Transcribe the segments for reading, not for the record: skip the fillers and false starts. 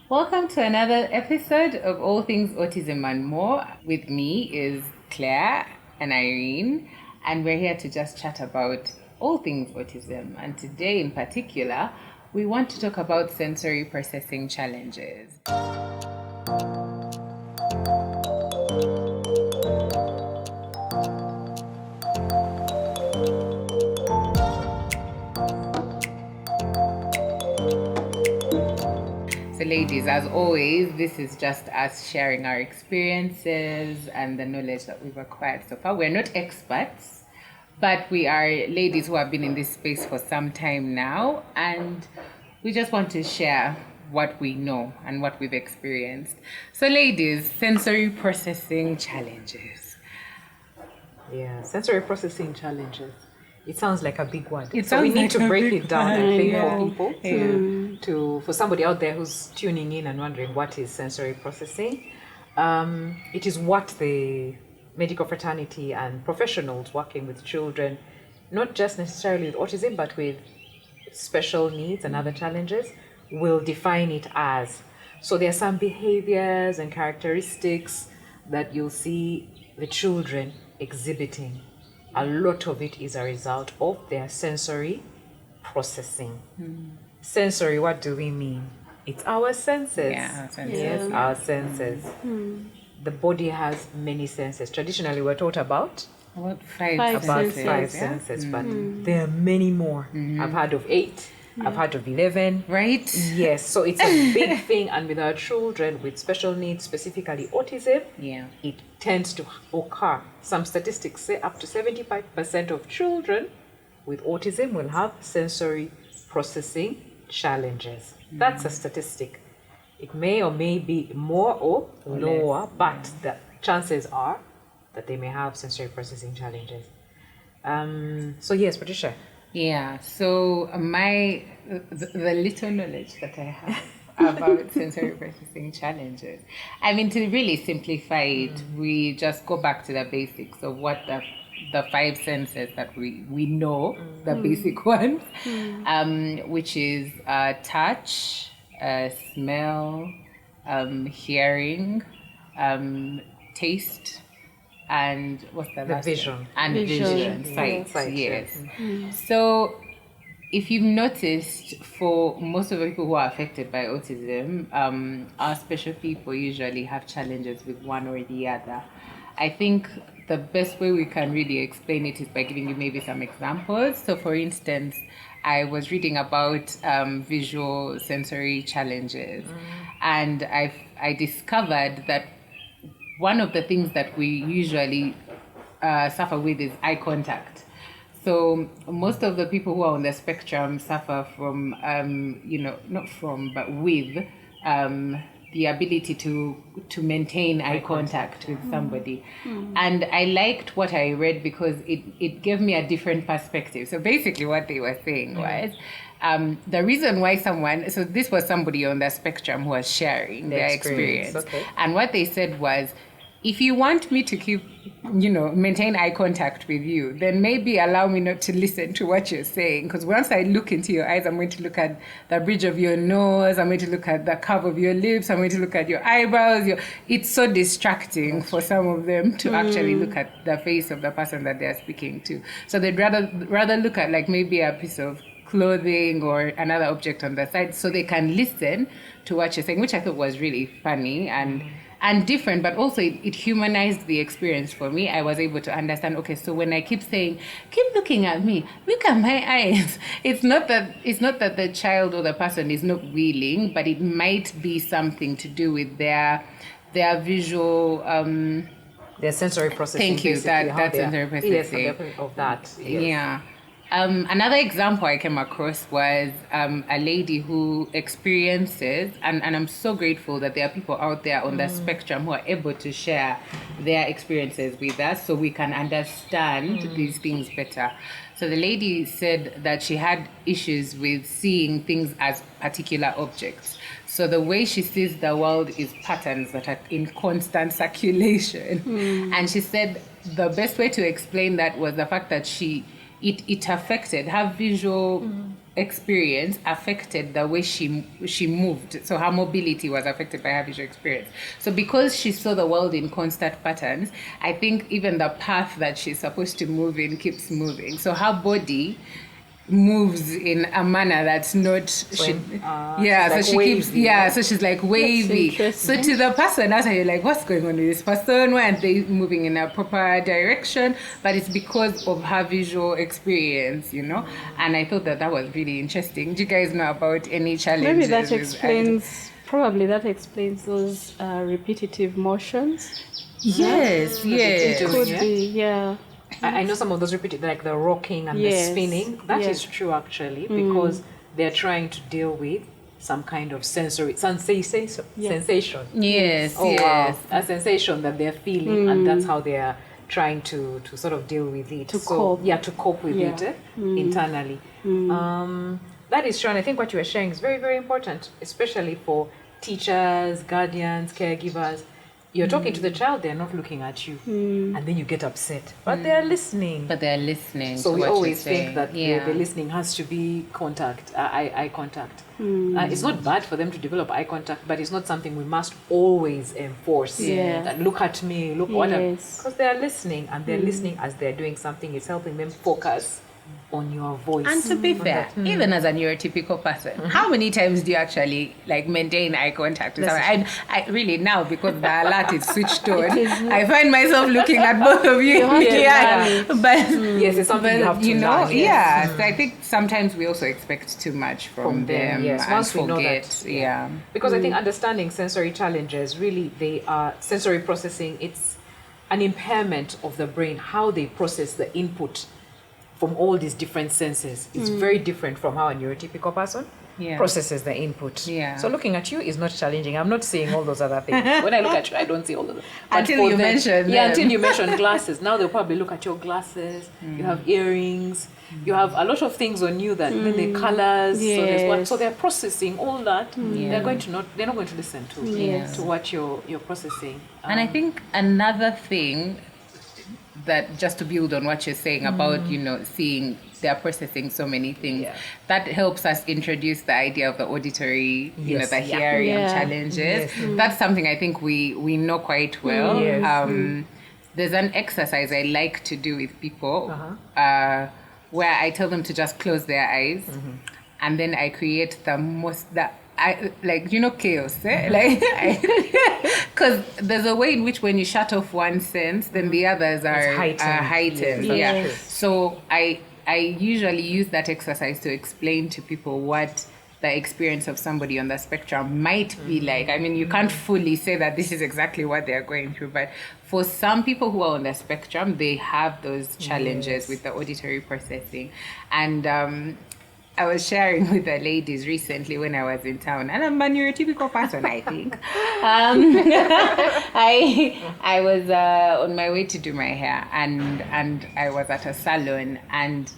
Welcome to another episode of All Things Autism and More. With me is Claire and Irene, and we're here to just chat about all things autism. And today in particular, we want to talk about sensory processing challenges. So ladies, as always, this is just us sharing our experiences and the knowledge that we've acquired so far. We're not experts, but we are ladies who have been in this space for some time now, and we just want to share what we know and what we've experienced. So ladies, sensory processing challenges. Yeah, sensory processing challenges. It sounds like a big word. It So we sounds need like to a break big it down, I word, think, yeah. for people for somebody out there who's tuning in and wondering what is sensory processing. It is what the medical fraternity and professionals working with children, not just necessarily with autism, but with special needs and other challenges, will define it as. So there are some behaviors and characteristics that you'll see the children exhibiting. A lot of it is a result of their sensory processing. Sensory, what do we mean? It's our senses. Yeah, our senses. Yes, our senses. The body has many senses. Traditionally, we're taught about About five senses. five yeah? senses, but there are many more. I've heard of 8. I've heard of 11. Right? Yes, so it's a big thing, and with our children with special needs, specifically autism, Yeah. it tends to occur. Some statistics say up to 75% of children with autism will have sensory processing challenges. That's a statistic. It may or may be more or lower, but the chances are that they may have sensory processing challenges. So yes, Patricia. Yeah, so the little knowledge that I have about sensory processing challenges, I mean, to really simplify it, we just go back to the basics of what the 5 senses that we know, the basic ones, which is touch, smell, hearing, taste, and what's the last vision. one? And Vision. sight, Sight, yes. yeah. So if you've noticed, for most of the people who are affected by autism, our special people usually have challenges with one or the other. I think the best way we can really explain it is by giving you maybe some examples. So for instance, I was reading about visual sensory challenges, and I discovered that one of the things that we usually suffer with is eye contact. So most of the people who are on the spectrum suffer from, not from, but with the ability to maintain eye contact with somebody. And I liked what I read because it gave me a different perspective. So basically what they were saying was, the reason why so this was somebody on the spectrum who was sharing their experience. Okay. And what they said was, if you want me to keep, maintain eye contact with you, then maybe allow me not to listen to what you're saying. Because once I look into your eyes, I'm going to look at the bridge of your nose, I'm going to look at the curve of your lips, I'm going to look at your eyebrows. It's so distracting for some of them to actually look at the face of the person that they're speaking to. So they'd rather look at like maybe a piece of clothing or another object on the side so they can listen to what you're saying, which I thought was really funny and different, but also it humanized the experience for me. I was able to understand, okay, so when I keep saying, keep looking at me, look at my eyes, it's not that the child or the person is not willing, but it might be something to do with their visual Their sensory processing. Thank you, basically, that's sensory processing. Yes, of that. Yes. Yeah. Another example I came across was a lady who experiences, and I'm so grateful that there are people out there on the spectrum who are able to share their experiences with us so we can understand these things better. So the lady said that she had issues with seeing things as particular objects. So the way she sees the world is patterns that are in constant circulation. And she said the best way to explain that was the fact that it affected her visual experience affected the way she moved. So her mobility was affected by her visual experience. So because she saw the world in constant patterns, I think even the path that she's supposed to move in keeps moving. So her body moves in a manner that's not so she keeps so she's like wavy. So to the person outside, you're like, what's going on with this person? Why aren't they moving in a proper direction? But it's because of her visual experience, you know. And I thought that was really interesting. Do you guys know about any challenges? Maybe that explains those repetitive motions. Yes. Could be, yeah. I know some of those repeated, like the rocking and the spinning. That is true, actually, because they're trying to deal with some kind of sensation. Yes. Wow. A sensation that they're feeling, and that's how they're trying to sort of deal with it. To cope with it internally. That is true, and I think what you were sharing is very, very important, especially for teachers, guardians, caregivers. You're talking to the child, they're not looking at you. And then you get upset. But they're listening. So we always think that the listening has to be eye contact. It's not bad for them to develop eye contact, but it's not something we must always enforce. That look at me, look what because they're listening, and they're listening as they're doing something. It's helping them focus on your voice. And to be fair, even as a neurotypical person, how many times do you actually maintain eye contact with someone? And I really now, because the alert is switched on, I find myself looking at both of you in the eye. But it's something you have to learn. So I think sometimes we also expect too much from them. Once we know that. Because I think understanding sensory challenges, really they are sensory processing. It's an impairment of the brain, how they process the input from all these different senses. It's very different from how a neurotypical person processes the input. So looking at you is not challenging. I'm not seeing all those other things. When I look at you, I don't see all of them. Until you mention them. Until you mention glasses. Now they'll probably look at your glasses. You have earrings. You have a lot of things on you that then the colors. So they're processing all that. They're not going to listen to what you're processing. And I think another thing that, just to build on what you're saying about seeing they're processing so many things, that helps us introduce the idea of the auditory, the hearing challenges. That's something I think we know quite well. There's an exercise I like to do with people where I tell them to just close their eyes, and then I create chaos, because there's a way in which when you shut off one sense, then the others are heightened. So I usually use that exercise to explain to people what the experience of somebody on the spectrum might be like. I mean, you can't fully say that this is exactly what they're going through, but for some people who are on the spectrum, they have those challenges with the auditory processing. And I was sharing with the ladies recently when I was in town, and I'm a neurotypical person, I think. I was on my way to do my hair, and I was at a salon, and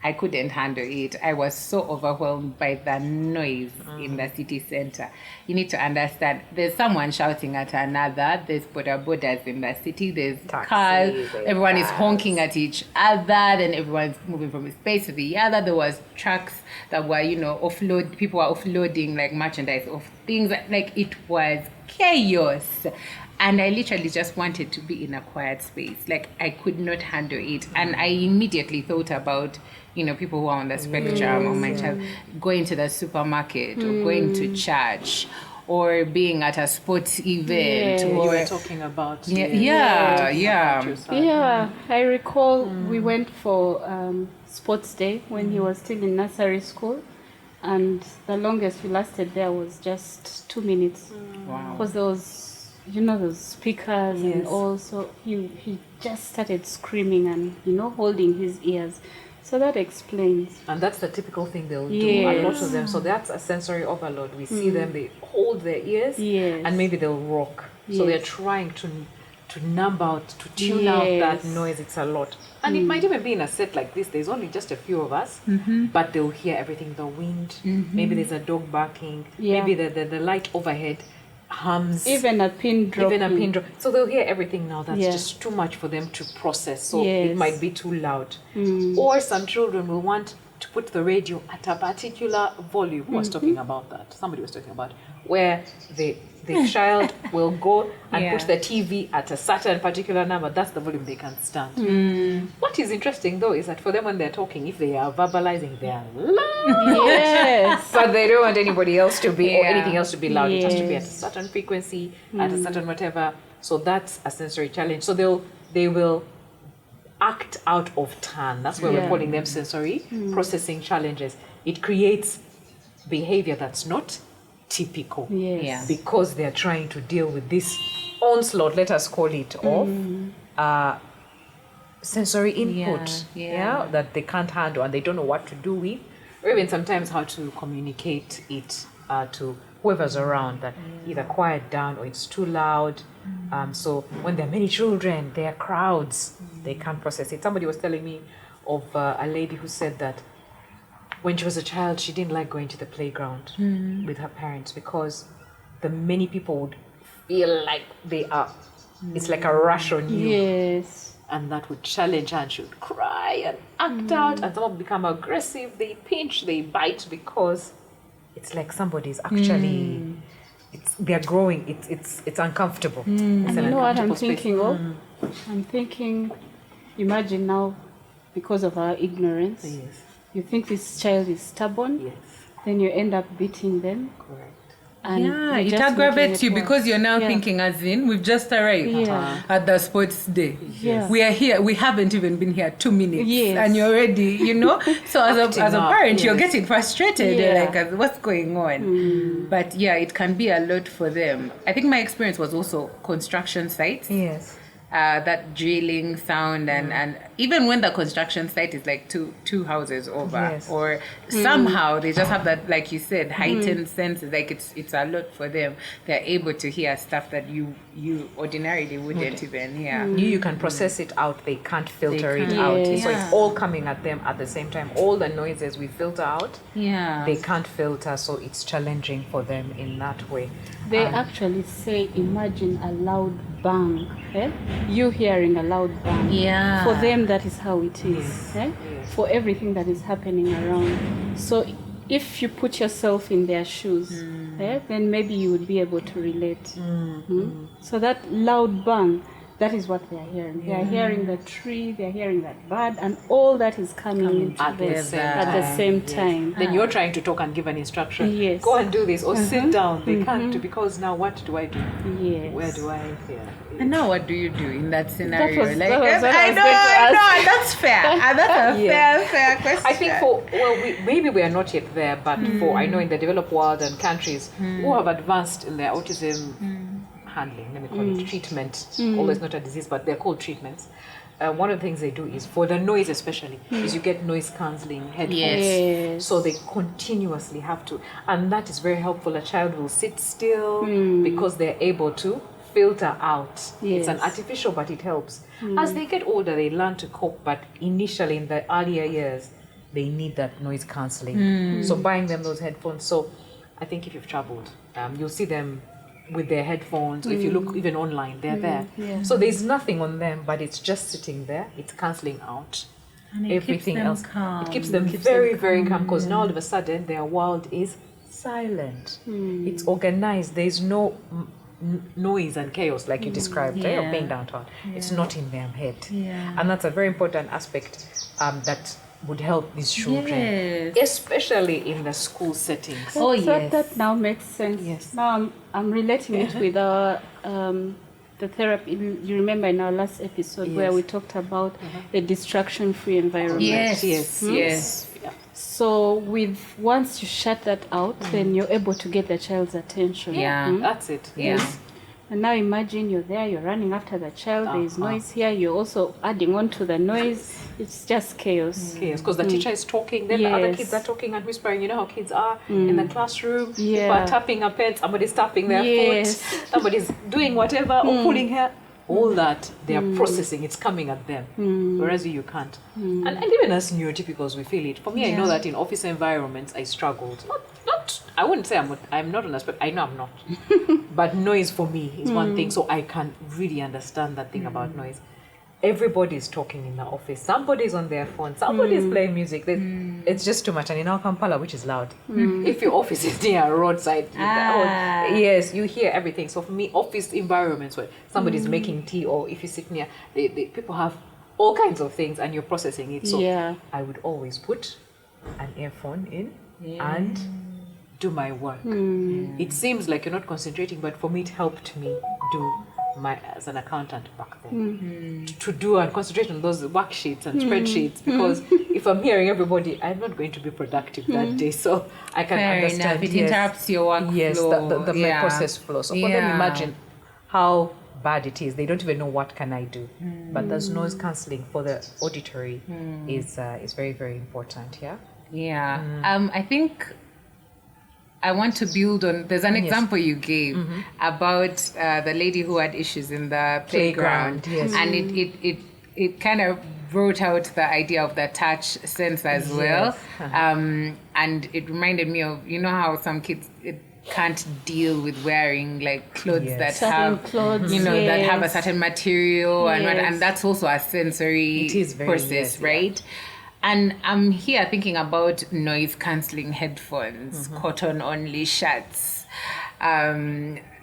I couldn't handle it. I was so overwhelmed by the noise in the city center. You need to understand, there's someone shouting at another, there's bodas in the city, there's cars, everyone is honking at each other, then everyone's moving from a space to the other. There was trucks that were, people were offloading merchandise of things, it was chaos. And I literally just wanted to be in a quiet space. I could not handle it. And I immediately thought about, people who are on the spectrum, or my child going to the supermarket, or going to church, or being at a sports event. You were talking about. I recall we went for sports day when he was still in nursery school. And the longest we lasted there was just 2 minutes. Wow. Because there was those speakers and all, so he just started screaming and holding his ears. So that explains. And that's the typical thing they'll do, a lot of them. So that's a sensory overload. We see them, they hold their ears and maybe they'll rock. So they're trying to numb out, to tune out that noise. It's a lot. And it might even be in a set like this, there's only just a few of us, but they'll hear everything, the wind, maybe there's a dog barking, maybe the light overhead hums, even a pin drop. So they'll hear everything now. That's just too much for them to process. So it might be too loud. Or some children will want to put the radio at a particular volume. Who was talking about that? Somebody was talking about where the child will go and put the TV at a certain particular number. That's the volume they can stand. What is interesting though is that for them when they're talking, if they are verbalizing, they are loud. Yes. But they don't want anybody else to be or anything else to be loud. It has to be at a Yes. certain frequency, at a certain whatever. So that's a sensory challenge. So they will act out of turn. That's why we're calling them sensory processing challenges. It creates behavior that's not typical. Yes. Yeah. Because they're trying to deal with this onslaught, let us call it, of sensory input that they can't handle and they don't know what to do with, or even sometimes how to communicate it to whoever's around, that either quiet down or it's too loud. So when there are many children, there are crowds, they can't process it. Somebody was telling me of a lady who said that when she was a child, she didn't like going to the playground with her parents because the many people would feel like they are, it's like a rush on you. Yes. And that would challenge her and she would cry and act out, and some would become aggressive, they pinch, they bite because it's like somebody's actually, they're growing, it's uncomfortable. It's And an you know what I'm uncomfortable space. thinking of? I'm thinking, imagine now, because of our ignorance, Yes, you think this child is stubborn, yes, then you end up beating them. correct. And Yeah, you're it just aggravates making you it because worse. you're now Yeah. thinking, as in, we've just arrived Yeah. at the sports day. Yeah. We are here, we haven't even been here 2 minutes. Yes. And you're already, so as Acting a up, parent, you're yes. getting frustrated. You're Yeah. like, what's going on? But yeah, it can be a lot for them. I think my experience was also construction sites. Yes. That drilling sound and even when the construction site is like two houses over, Yes. or somehow they just have that, like you said, heightened senses. Like it's a lot for them. They're able to hear stuff that you ordinarily wouldn't even hear. You can process it out, they can't filter it can't. out. Yes. So it's all coming at them at the same time. All the noises we filter out, Yeah. they can't filter, so it's challenging for them in that way. They actually say, imagine a loud bang. Eh? You hearing a loud bang. Yeah. For them, that is how it is. Eh? For everything that is happening around. So if you put yourself in their shoes, then maybe you would be able to relate. So that loud bang, that is what they are hearing. They are hearing the tree, they are hearing that bird, and all that is coming into at the them same at the time, same yes. time. Then you're trying to talk and give an instruction. Yes. Go and do this or sit down. They can't because now what do I do? Yes. Where do I? Yeah. And now what do you do in that scenario? was what I was I going to know, ask. and that's fair. And that's a Yeah. fair question. I think maybe we are not yet there, but for I know in the developed world and countries who have advanced in their autism handling, let me call it treatment, although it's not a disease, but they're called treatments. One of the things they do is for the noise especially is you get noise cancelling headphones. Yes. So they continuously have to, and that is very helpful. A child will sit still because they're able to filter out. It's an Yes. artificial, but it helps. As they get older, they learn to cope, but initially in the earlier years, they need that noise cancelling. So buying them those headphones. So I think if you've traveled, you'll see them with their headphones. Or if you look even online, they're there. Yeah. So there's nothing on them, but it's just sitting there. It's cancelling out And it everything keeps them else. calm. It keeps them very, very calm because now all of a sudden their world is silent. It's organized. There's no noise and chaos like you described, right? Of Yeah. being downtown. It's not in their head. Yeah. And that's a very important aspect that would help these children, Yes. especially in the school settings. Oh, So yes. that now makes sense. Yes. Now I'm relating it with our the therapy. You remember in our last episode where Yes. we talked about the distraction-free environment. Yes. Yes, Yes. So with once you shut that out, then you're able to get the child's attention. Yeah. That's it. Yeah. And now imagine you're there, you're running after the child. There is noise here. You're also adding on to the noise. It's just chaos. Chaos, because the teacher is talking, then the other Yes. kids are talking and whispering. You know how kids are in the classroom. People Yeah. are tapping a pen, somebody's tapping their Yes. foot, somebody's doing whatever or pulling hair. All that they are processing, it's coming at them, whereas you can't. And even as neurotypicals, we feel it. For me, I know that in office environments, I struggled. Not I wouldn't say I'm not on a spectrum. I know I'm not. But noise for me is one thing, so I can really understand that thing about noise. everybody's talking in the office. Somebody's on their phone. Somebody's playing music. It's just too much. And in our Kampala, which is loud, if your office is near a roadside, yes, you hear everything. So for me, office environments where somebody's making tea, or if you sit near, the people have all kinds of things, and you're processing it. So I would always put an earphone in and do my work. It seems like you're not concentrating, but for me, it helped me do as an accountant back then to do and concentrate on those worksheets and spreadsheets, because if I'm hearing everybody, I'm not going to be productive that day. So I can understand. Enough. It interrupts your workflow. Yes, my process flow. So for them, imagine how bad it is. They don't even know what can I do. But there's noise cancelling for the auditory is very, very important. I think I want to build on, there's an example you gave about the lady who had issues in the playground. And it kind of brought out the idea of the touch sense as well. And it reminded me of, you know how some kids can't deal with wearing like clothes that certain have clothes, that have a certain material, and that's also a sensory process, right? And I'm here thinking about noise cancelling headphones, cotton only shirts,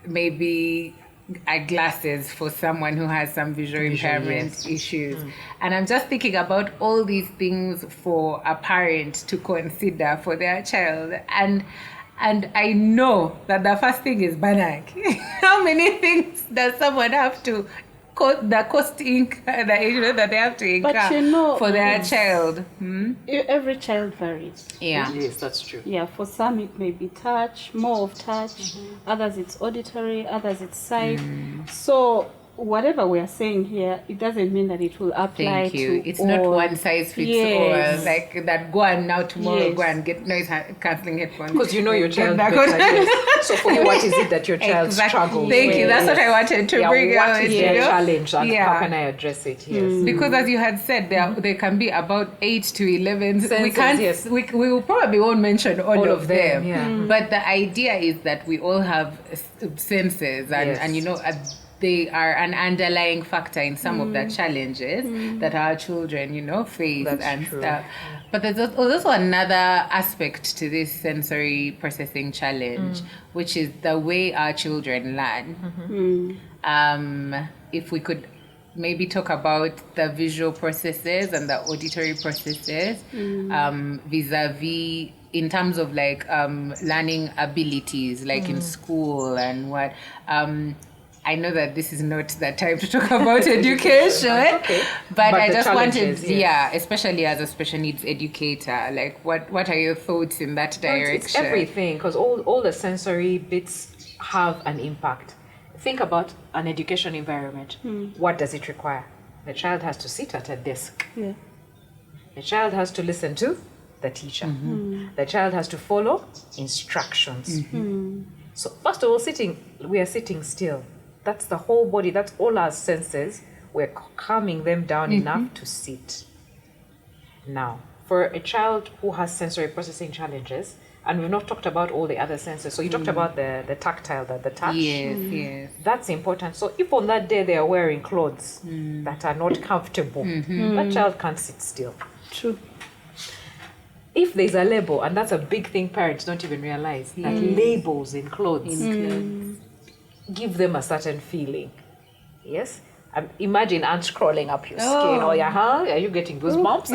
maybe glasses for someone who has some visual impairment issues. And I'm just thinking about all these things for a parent to consider for their child. And I know that the first thing is banag. How many things does someone have to the costing that they have to incur for their child? Every child varies. Yes, that's true. For some it may be touch, more of touch. Others it's auditory, others it's sight. So whatever we are saying here, it doesn't mean that it will apply to it's not one size fits all, like that go and now tomorrow go and get noise cancelling headphones, because you know your child better. So for you, what is it that your child struggles with? Thank you, that's what I wanted to bring out. What is their challenge and how can I address it? Because as you had said, there can be about 8 to 11 senses. We probably won't mention all of them. But the idea is that we all have senses, and you know, they are an underlying factor in some of the challenges that our children, face stuff. But there's also another aspect to this sensory processing challenge, which is the way our children learn. If we could maybe talk about the visual processes and the auditory processes vis-a-vis in terms of like learning abilities, like in school and what. I know that this is not the time to talk about education, but I just wanted, especially as a special needs educator, like what are your thoughts in that direction? It's everything, because all the sensory bits have an impact. Think about an education environment. What does it require? The child has to sit at a desk. The child has to listen to the teacher. The child has to follow instructions. So first of all, we are sitting still. That's the whole body, that's all our senses. We're calming them down enough to sit. Now, for a child who has sensory processing challenges, and we've not talked about all the other senses. So you talked about the tactile, the touch. Yes. That's important. So if on that day they are wearing clothes that are not comfortable, that child can't sit still. True. If there's a label, and that's a big thing parents don't even realize, that labels in clothes give them a certain feeling. Yes? Imagine ants crawling up your skin. Are you getting goosebumps?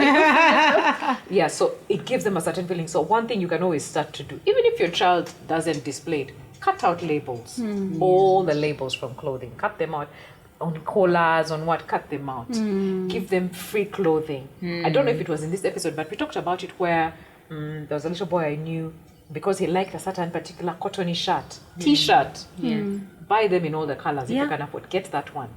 So it gives them a certain feeling. So one thing you can always start to do, even if your child doesn't display it, cut out labels. All the labels from clothing. Cut them out. On collars, on what, cut them out. Give them free clothing. I don't know if it was in this episode, but we talked about it where there was a little boy I knew, because he liked a certain particular cottony shirt, t-shirt. Buy them in all the colors if you can afford. Get that one.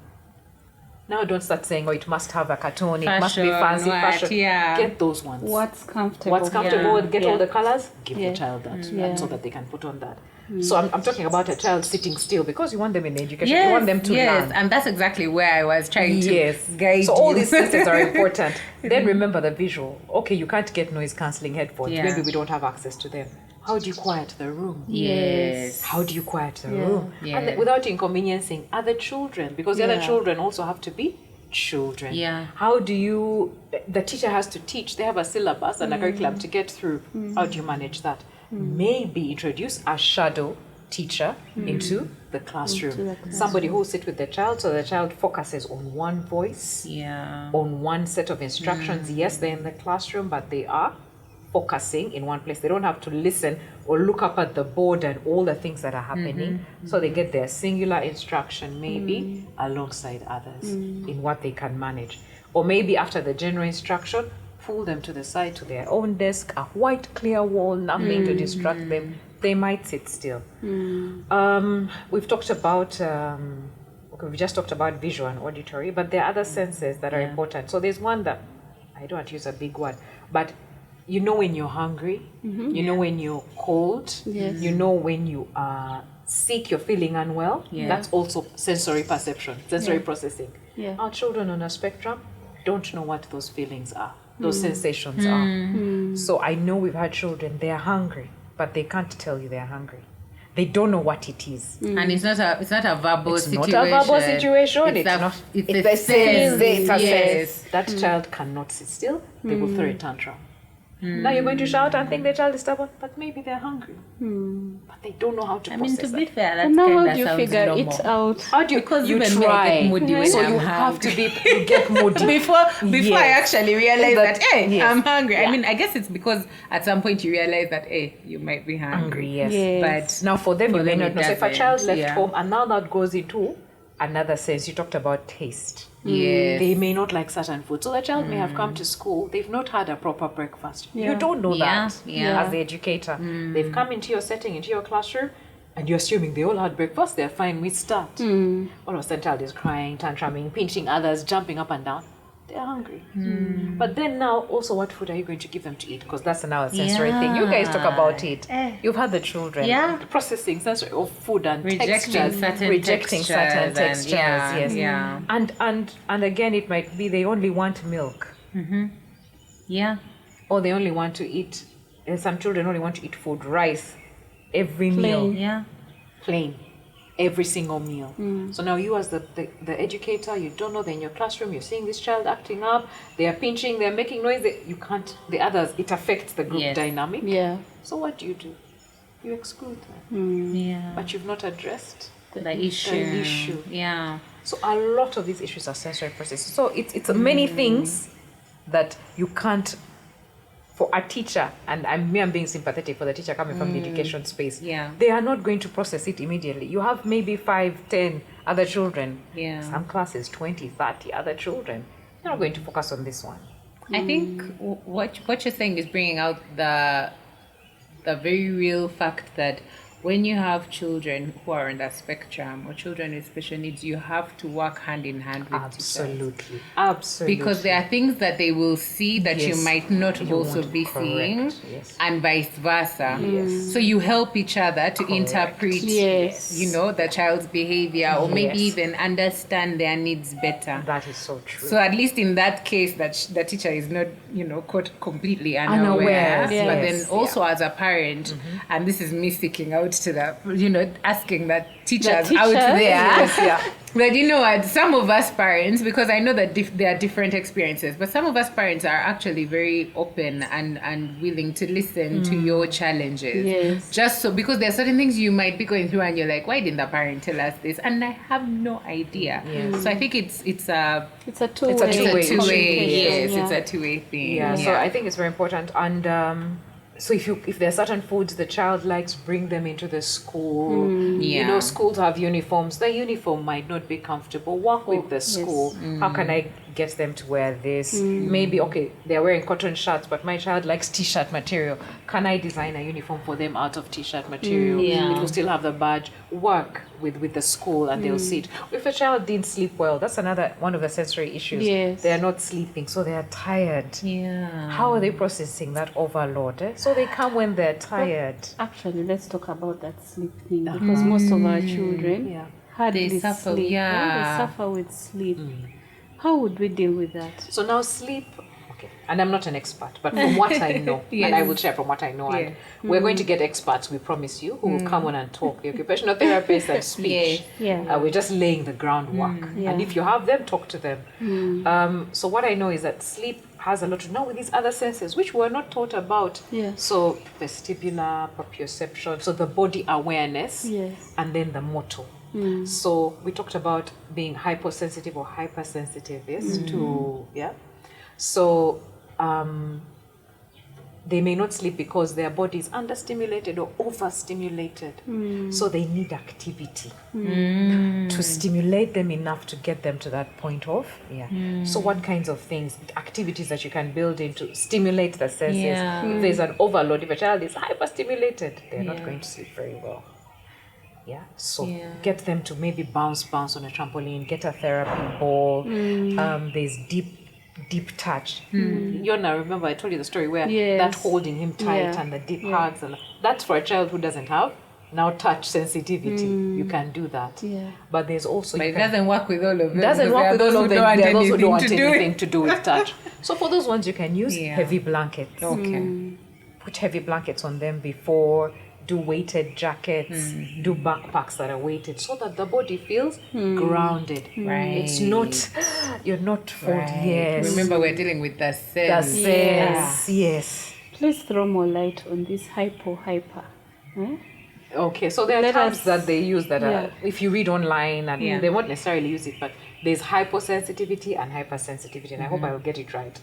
Now don't start saying, it must have a cartoon, it must be fancy fashion. Get those ones. What's comfortable. Get all the colors, give the child that, so that they can put on that. So I'm talking about a child sitting still, because you want them in education, you want them to learn. And that's exactly where I was trying to guide So all these senses are important. Then remember the visual. Okay, you can't get noise cancelling headphones. Maybe we don't have access to them. How do you quiet the room? How do you quiet the room? And without inconveniencing other children, because the other children also have to be children. Yeah. How do the teacher has to teach, they have a syllabus and a curriculum to get through. How do you manage that? Maybe introduce a shadow teacher into the classroom. Somebody who will sit with the child so the child focuses on one voice, on one set of instructions. Yes, they're in the classroom, but they are focusing in one place. They don't have to listen or look up at the board and all the things that are happening. So they get their singular instruction maybe alongside others in what they can manage. Or maybe after the general instruction, pull them to the side to their own desk, a white clear wall, nothing to distract them. They might sit still. We've talked about we just talked about visual and auditory, but there are other senses that are important. So there's one that I don't want to use a big word, but you know when you're hungry, you know when you're cold, you know when you are sick, you're feeling unwell. That's also sensory perception, sensory processing. Our children on a spectrum don't know what those feelings are, those sensations are. So I know we've had children, they're hungry, but they can't tell you they're hungry. They don't know what it is. And it's not a verbal situation. It's not a verbal situation. It's a sense. That child cannot sit still. They will throw a tantrum. Now you're going to shout and think the child is stubborn, but maybe they're hungry. But they don't know how to process to be that. fair, And now how do you sounds figure normal. it out? How do you, Because you even try. me, I get moody when So I'm you have to you get moody. before I actually realize that, hey, yes. I'm hungry. I mean, I guess it's because at some point you realize that, hey, you might be hungry. But now for them, you may not know. So if a child left yeah. home and now that goes into another sense, you talked about taste. Yes. They may not like certain food. So the child may have come to school, they've not had a proper breakfast. You don't know that as the educator. They've come into your setting, into your classroom, and you're assuming they all had breakfast, they're fine, we start. All of a sudden, child is crying, tantruming, pinching others, jumping up and down. They're hungry. But then now, also, what food are you going to give them to eat? Because that's now a sensory thing. You guys talk about it. You've had the children processing sensory of food and rejecting textures, certain textures. And, Yes. And again, it might be they only want milk. Or they only want to eat. Some children only want to eat food, rice, every meal. Plain. Every single meal. So now you as the educator, you don't know, they're in your classroom, you're seeing this child acting up, they are pinching, they're making noise, you can't, the others, it affects the group dynamic. So what do? You exclude them. But you've not addressed the issue. So a lot of these issues are sensory processes. So it's many things that you can't, for a teacher, and I'm being sympathetic for the teacher coming from the education space, they are not going to process it immediately. You have maybe 5, 10 other children, some classes, 20, 30 other children. You're not going to focus on this one. I think what you're saying is bringing out the very real fact that when you have children who are on that spectrum or children with special needs, you have to work hand in hand with teachers. Absolutely. Because there are things that they will see that you might not also be seeing, and vice versa. So you help each other to interpret, the child's behavior, or maybe even understand their needs better. That is so true. So at least in that case, that the teacher is not, caught completely unaware. But then also as a parent, and this is me sticking out to that, asking that teachers out there. But you know what, some of us parents, because I know that there are different experiences, but some of us parents are actually very open and willing to listen to your challenges. Just so, because there are certain things you might be going through and you're like, why didn't the parent tell us this? And I have no idea. So I think it's a two-way thing. So I think it's very important. And so if there are certain foods the child likes, bring them into the school. Schools have uniforms. The uniform might not be comfortable. Work with the school. How can I get them to wear this? Maybe, they're wearing cotton shirts, but my child likes t-shirt material. Can I design a uniform for them out of t-shirt material? It will still have the badge. Work with the school and they'll see it. If a child didn't sleep well, that's another one of the sensory issues. They are not sleeping, so they are tired. How are they processing that overload? So they come when they're tired. But actually, let's talk about that sleep thing, because most of our children hardly suffer, sleep. They suffer with sleep. How would we deal with that? So now sleep, Okay, and I'm not an expert, but from what I know, and I will share from what I know, and we're going to get experts, we promise you, who will come on and talk, the occupational therapists and speech. We're just laying the groundwork, and if you have them, talk to them. So what I know is that sleep has a lot to do with these other senses, which we're not taught about. So vestibular, proprioception, so the body awareness, and then the motor. So we talked about being hyposensitive or hypersensitive, So they may not sleep because their body is understimulated or overstimulated. So they need activity to stimulate them enough to get them to that point of, So what kinds of things, activities that you can build in to stimulate the senses? If there's an overload, if a child is hyperstimulated, they're not going to sleep very well. So get them to maybe bounce on a trampoline, get a therapy ball. There's deep touch. Yona, remember I told you the story where that holding him tight and the deep hugs, and that's for a child who doesn't have now touch sensitivity. You can do that. But there's also, but it doesn't work with all of them. Doesn't work with all of them. There are those who don't want anything to do with touch. So for those ones, you can use heavy blankets. Put heavy blankets on them before. Do weighted jackets, do backpacks that are weighted, so that the body feels grounded. It's not, you're not fold. Remember, we're dealing with the sense. Yes. Please throw more light on this hyper. Okay, so there are terms that they use that are, if you read online, and they won't necessarily use it, but there's hyposensitivity and hypersensitivity, and I hope I will get it right.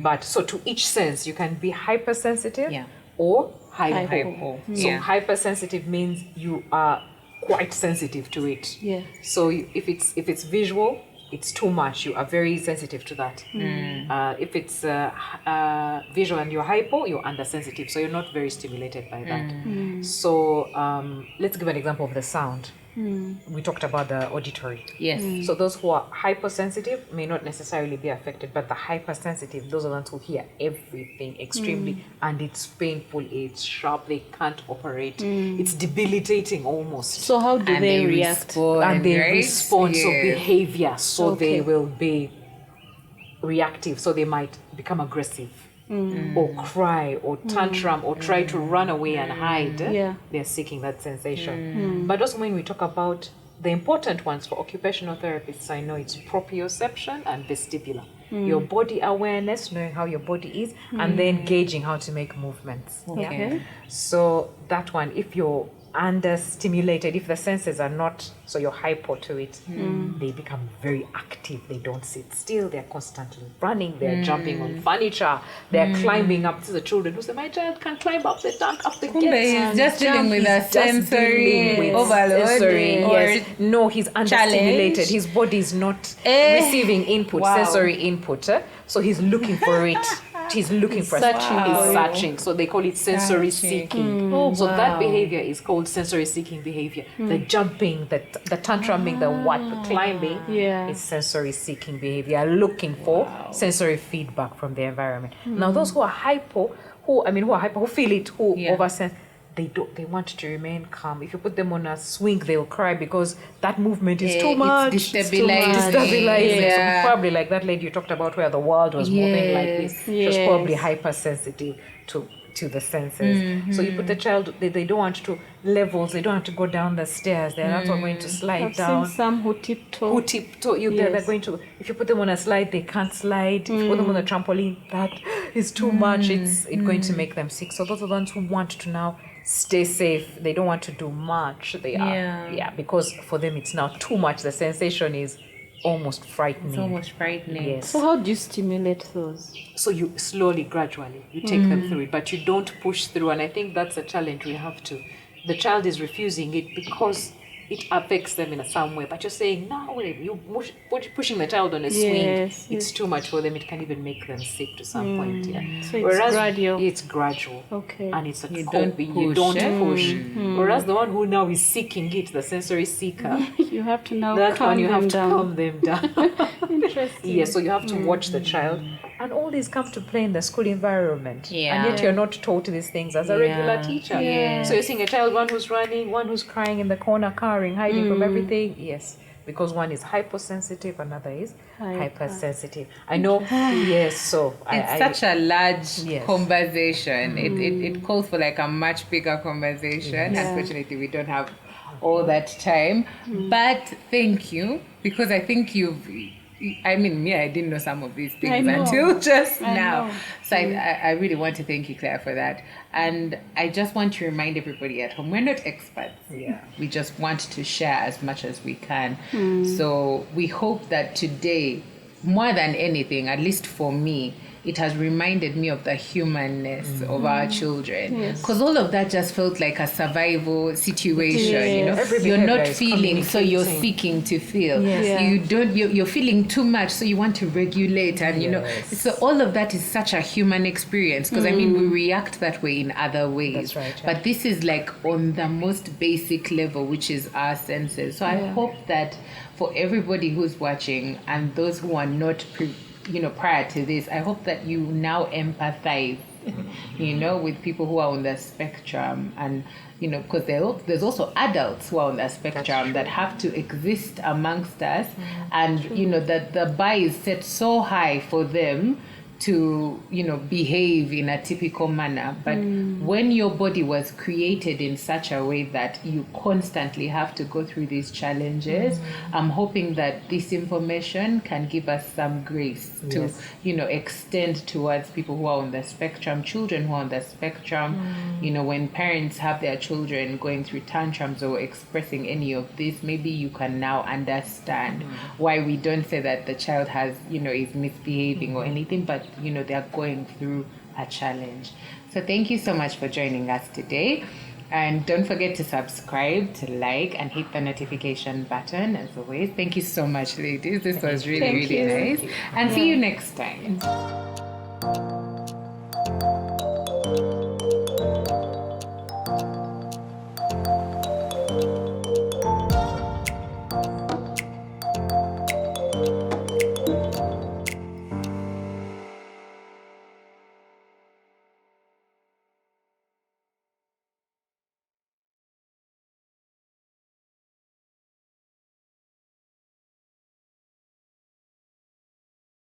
But so to each sense, you can be hypersensitive or hypo. So hypersensitive means you are quite sensitive to it. So if it's visual, it's too much. You are very sensitive to that. If it's visual and you're hypo, you're undersensitive. So you're not very stimulated by that. So let's give an example of the sound. We talked about the auditory. So those who are hypersensitive may not necessarily be affected, but the hypersensitive, those are the ones who hear everything extremely, and it's painful, it's sharp, they can't operate, it's debilitating almost. So how do they react? And they respond, so behavior, so they will be reactive, so they might become aggressive. Or cry or tantrum or try to run away and hide. They're seeking that sensation. But also when we talk about the important ones for occupational therapists, I know it's proprioception and vestibular. Your body awareness, knowing how your body is, and then gauging how to make movements. So that one, if you're understimulated, if the senses are not, so you're hypo to it, they become very active. They don't sit still. They're constantly running. They're jumping on furniture. They're climbing up to the children who say, my child can climb up the tank, up the gate. He's just dealing with a sensory overload. No, he's understimulated. His body is not receiving input, sensory input. So he's looking for it. He's looking for searching. So they call it sensory seeking. So that behavior is called sensory seeking behavior. The jumping, the tantruming, the climbing is sensory seeking behavior, looking for sensory feedback from the environment. Now those who are hypo, who feel it, who oversense, they want to remain calm. If you put them on a swing, they'll cry because that movement is too much. It's destabilizing. So probably like that lady you talked about where the world was moving like this. She was probably hypersensitive to the senses. So you put the child, they don't want to levels, they don't have to go down the stairs. They're not going to slide down. I've seen some who tiptoe. They're going to, if you put them on a slide, they can't slide. If you put them on a trampoline, that is too much. It's going to make them sick. So those are the ones who want to now stay safe. They don't want to do much. They are because for them it's now too much. The sensation is almost frightening. Yes. So how do you stimulate those? So you slowly, gradually, you take them through it, but you don't push through. And I think that's a challenge we have to. The child is refusing it because it affects them in some way. But you're saying, no, you pushing the child on a swing. It's too much for them. It can even make them sick to some point. So it's gradual. Okay. And it's you don't push. Whereas the one who now is seeking it, the sensory seeker, you have to now calm them down. Interesting. So you have to watch the child. And all these come to play in the school environment. And yet you're not taught these things as a regular teacher. So you're seeing a child, one who's running, one who's crying in the corner, cowering, hiding from everything. because one is hyposensitive, another is Hyper. hypersensitive. I know, yes, so It's such a large Yes. conversation. It calls for like a much bigger conversation. Yeah. Unfortunately, we don't have all that time. But thank you, because I think I mean, I didn't know some of these I things know. until just I now. know. So I really want to thank you, Claire, for that. And I just want to remind everybody at home, we're not experts. Yeah. We just want to share as much as we can. So we hope that today, more than anything, at least for me, it has reminded me of the humanness of our children. Yes. Because all of that just felt like a survival situation, you know. Yes. Every You're behavior not is feeling, so you're communicating. seeking to feel. Yes. Yeah. You're feeling too much, so you want to regulate, and you know. Yes. So all of that is such a human experience, because I mean, we react that way in other ways. That's right, yeah. But this is like on the most basic level, which is our senses. So I hope that for everybody who's watching and those who are not prior to this, I hope that you now empathize, with people who are on the spectrum, and because there's also adults who are on the spectrum that have to exist amongst us, and that the bar is set so high for them to behave in a typical manner. But when your body was created in such a way that you constantly have to go through these challenges, I'm hoping that this information can give us some grace to extend towards people who are on the spectrum, children who are on the spectrum. When parents have their children going through tantrums or expressing any of this, maybe you can now understand why we don't say that the child has is misbehaving or anything, but they are going through a challenge. So thank you so much for joining us today. And don't forget to subscribe, to like, and hit the notification button as always. Thank you so much, ladies. This was really, Thank really you. nice. And see you next time.